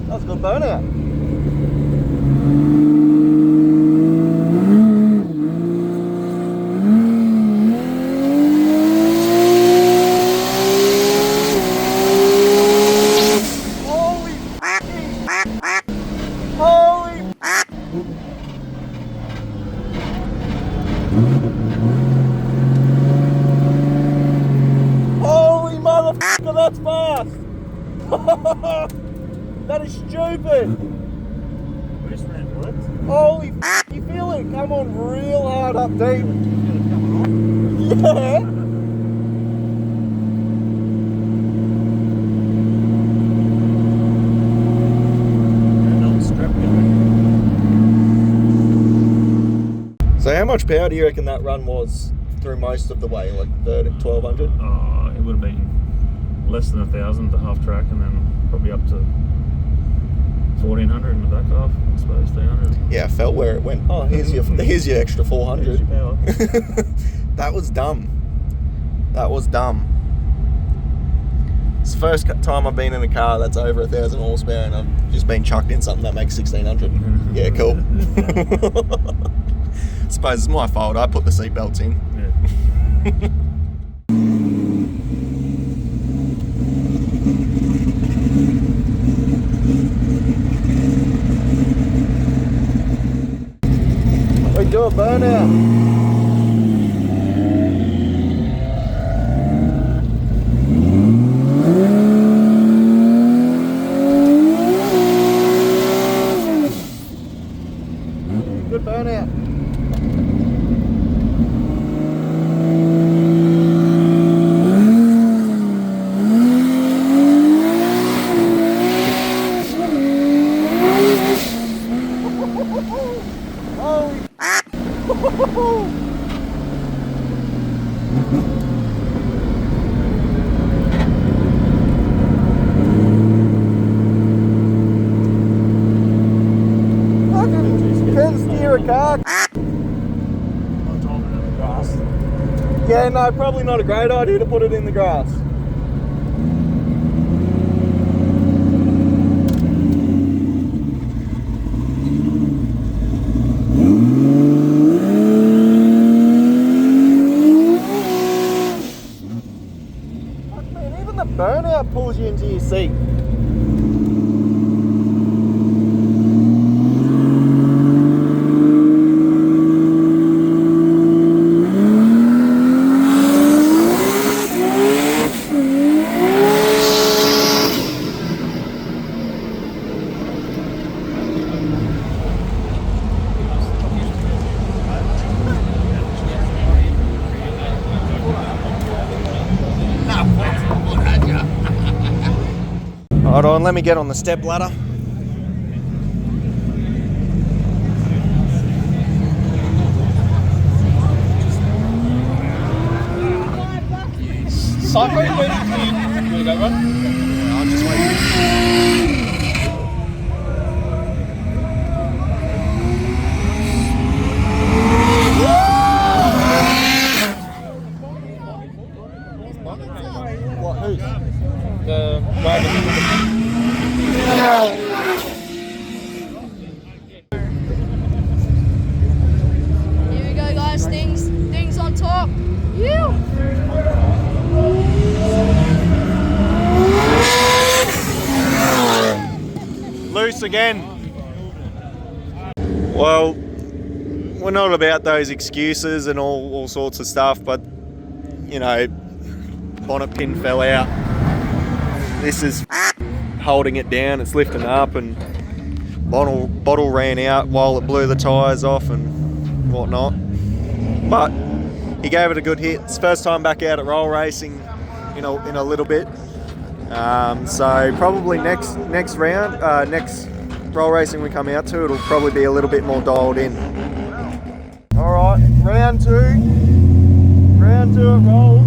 That's a good burnout. Holy motherfucker, that's fast! That is stupid! Holy f***, you feel it come on real hard up deep. Yeah! So how much power do you reckon that run was through most of the way, like 1200? Oh, it would have been less than 1,000 the half track, and then probably up to 1,400 in the back half, I suppose, 300. Yeah, I felt where it went. Oh, here's your extra 400. Here's your power. That was dumb. That was dumb. It's the first time I've been in a car that's over 1,000 horsepower, and I've just been chucked in something that makes 1,600. Yeah, cool. I suppose it's my fault. I put the seatbelts in. Yeah. We do a burnout. Good burnout. Can steer a car. Yeah, no, probably not a great idea to put it in the grass. Fuck, man, even the burnout pulls you into your seat. Hold on, let me get on the step ladder. Psycho, you want to go run? I'll just wait. What, who's? The wagon. Here we go, guys. Things on top. Yeah. Loose again. Well, we're not about those excuses and all sorts of stuff, but you know, bonnet pin fell out. This is holding it down, it's lifting up, and bottle ran out while it blew the tyres off and whatnot. But he gave it a good hit. It's first time back out at roll racing in a little bit. So probably next round, next roll racing we come out to, it'll probably be a little bit more dialed in. All right, round two at rolls.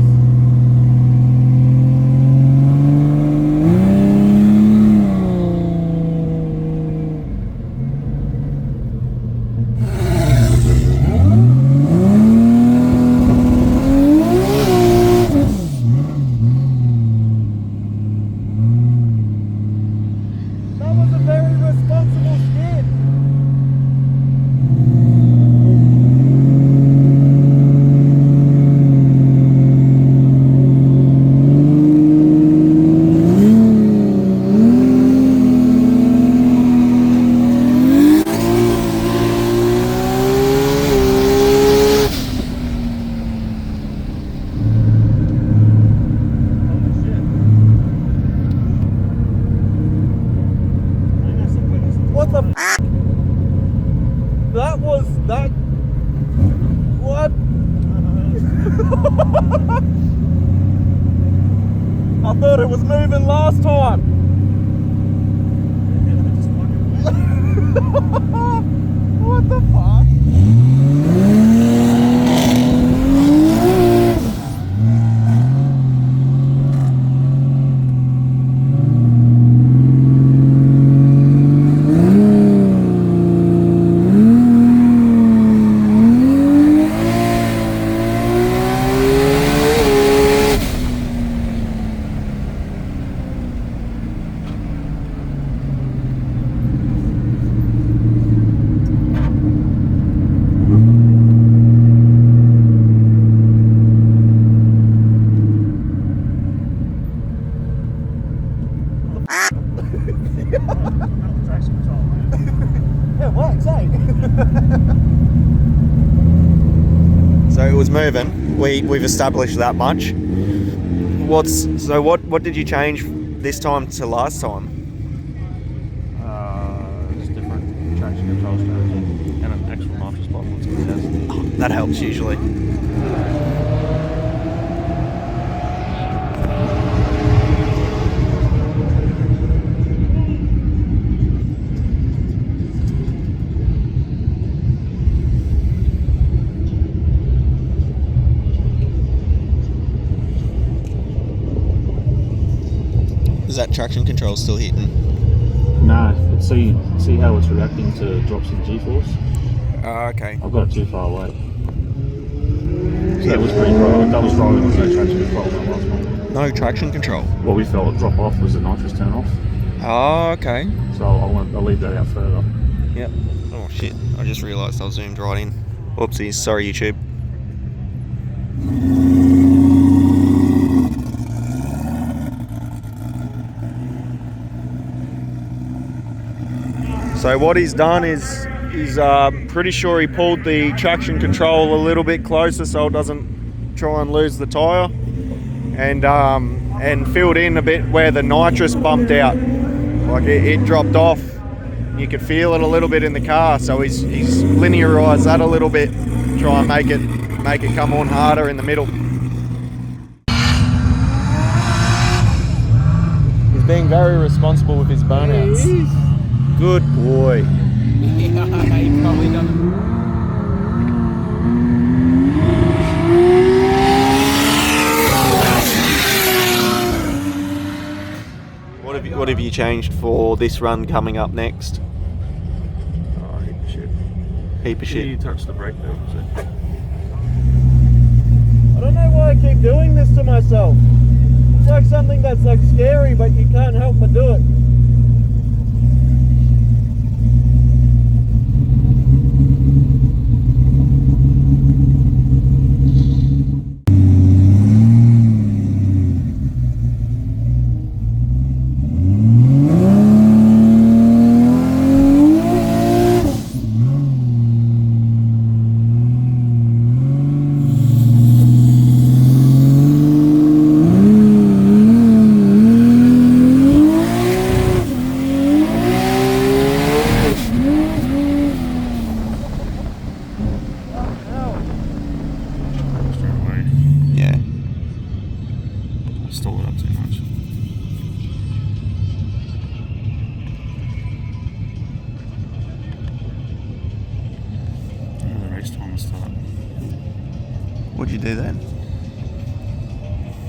What the fuck? Yeah, what? Say. So it was moving. We've established that much. What did you change this time to last time? It's different traction control strategy and an actual nitrous bottle. That's what it has. That helps usually. Is that traction control still hitting? Nah, see how it's reacting to drops in G-force? Okay. I've got it too far away. So it was pretty dry. That was dry with no traction control on the last one. No traction control? What we felt it drop off was the nitrous turn off. Oh, okay. So I'll leave that out further. Yep. Oh shit, I just realised I zoomed right in. Whoopsies, sorry YouTube. So what he's done is he's pretty sure he pulled the traction control a little bit closer so it doesn't try and lose the tyre, and filled in a bit where the nitrous bumped out. Like it dropped off. You could feel it a little bit in the car, so he's linearised that a little bit, try and make it come on harder in the middle. He's being very responsible with his burnouts. Good boy. Yeah, he probably done What have you changed for this run coming up next? Oh, heap of shit. Heap of shit. You touched the brake pedal, so. I don't know why I keep doing this to myself. It's like something that's like scary, but you can't help but do it. Stall it up too much. And the race time will start. What'd you do then?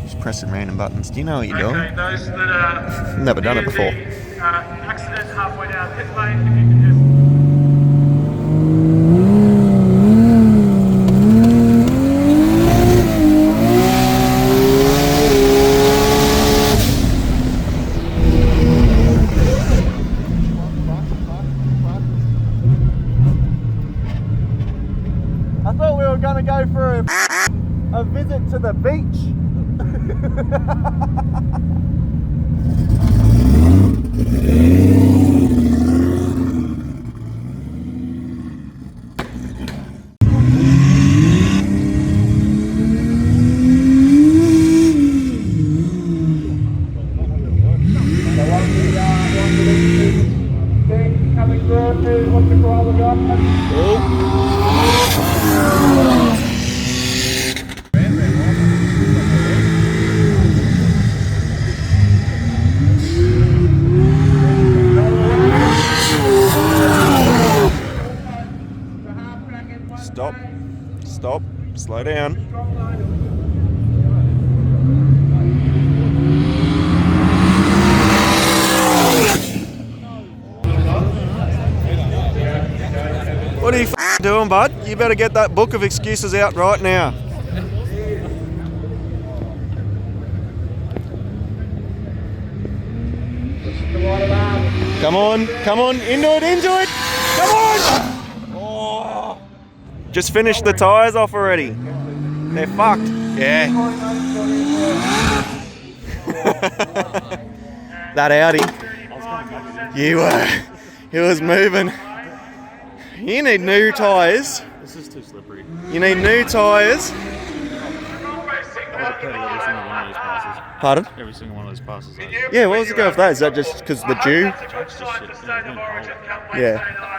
Just pressing random buttons. Do you know what you're doing? Okay, those that are Never done it before. accident halfway down pit lane, if you can just I thought we were going to go for a visit to the beach. coming through to what's the call we got? Stop. Slow down. What are you doing, bud? You better get that book of excuses out right now. Come on, into it, come on! Oh. Just finished the tyres off already. They're fucked. Yeah. That Audi. You were. It was moving. You need new tyres. This is too slippery. You need new tyres. I would have pedal every single one of those passes. Pardon? Every single one of those passes. Yeah, what was the go with that? Is that just because the dew? Just shit. Yeah, Yeah.